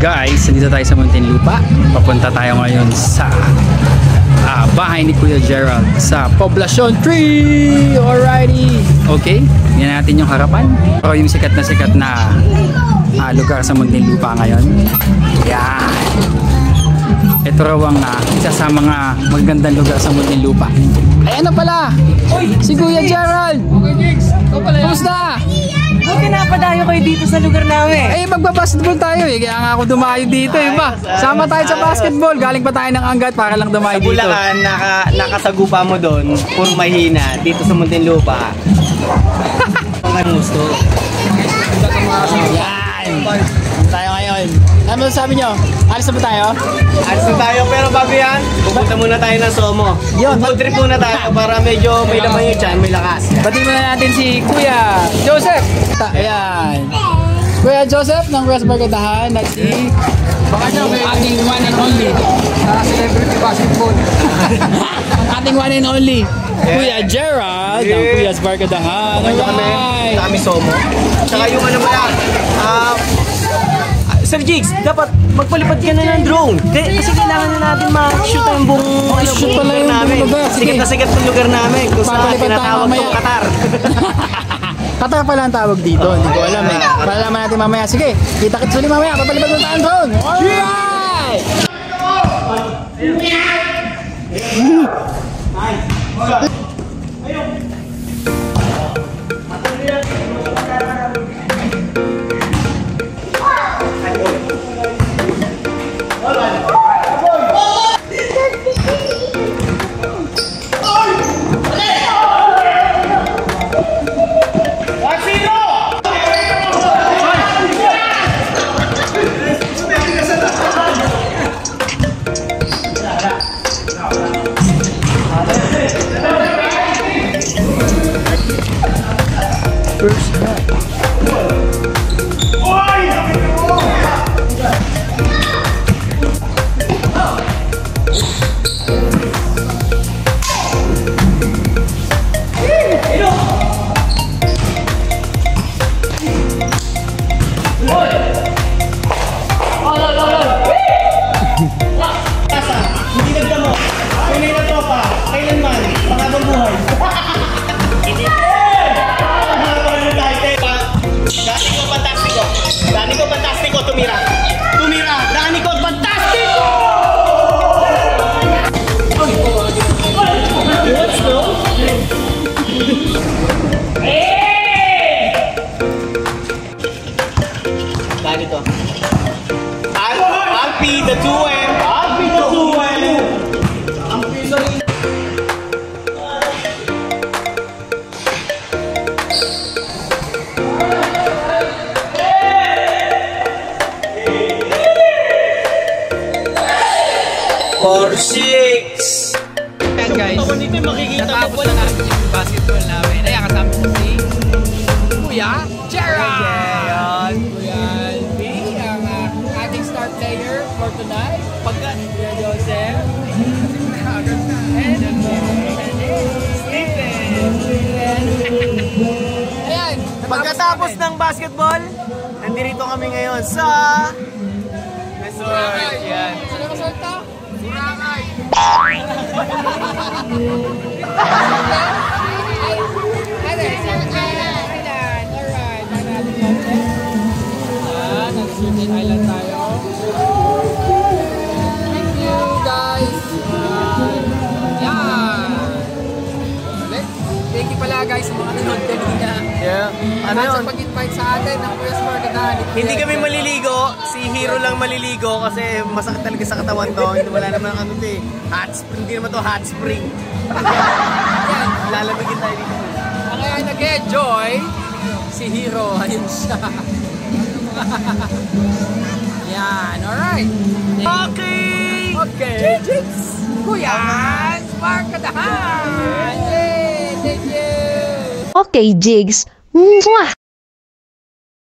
Guys, dito tayo sa Muntinlupa. Papunta tayo ngayon sa bahay ni Kuya Gerald sa Poblacion 3. Alrighty. Okay, yan natin yung harapan. O yung sikat na lugar sa Muntinlupa ngayon. Yan. Ito raw ang isa sa mga magandang lugar sa Muntinlupa. Ay ano pala? Si Kuya Gerald. Kumusta? Buti napadayo kayo dito sa lugar namin. Eh magbabasketball tayo eh. Kaya nga ako dumayo dito eh ba. Sama tayo sa basketball. Galing pa tayo ng Angat para lang dumayo dito. Sa Bulacan, nakasagupa mo doon. Puro mahina. Dito sa Muntinlupa. Ang gusto. Yan. Tayo ngayon. Ano sabi nyo? Alis na ba tayo? Alis na tayo pero bago yan, pupunta muna tayo ng Somo. Food trip muna tayo para medyo may laman yung tiyan, may lakas. Batiin muna natin si Kuya Joseph. Ayan. Kuya Joseph ng West Barkadahan at si ating one and only celebrity basketball. Ating one and only Kuya Gerald ng Kuya's Barkadahan. Kami Somo. Tsaka yung ano pala, Sir Jigs, dapat magpalipad ka na ng drone. Kasi kailangan na natin ma-shoot ang buong lugar namin. Sikat na sikat ng lugar namin. Kung saan tinatawag itong Qatar. Qatar pala ang tawag dito. Hindi ko alam eh. Palalaman natin mamaya. Sige, kita-kits ulit mamaya. Papalipad mo tayo ang drone. Alright! Yan guys, natapos na namin yung basketball namin. Ayan, kasama ko si Kuya Gerald. Kuya Albi, ang ating star player for tonight. Kuya Joseph. And Stephen. Ayan, pagkatapos ng basketball, nandito kami ngayon sa resort. Yan. Saan resort to? Boracay. Island tayo. Thank you guys. Thank you pala guys sa mga nanood kanina. Yeah. Ano yun? Sa pag-invite sa atin ng Kuya's Barkadahan. Hindi kami maliligo. Si Hero lang maliligo kasi masakit talaga sa katawan to. Wala naman ano to eh. Hot spring. Hindi naman to hot spring. Lalamigin tayo dito. Ang kaya nag-enjoy si Hero. Ayun siya. Yan. Alright. Okay. Okay. Kuya's Barkadahan. Thank you. Okay, Jigs. Mwah!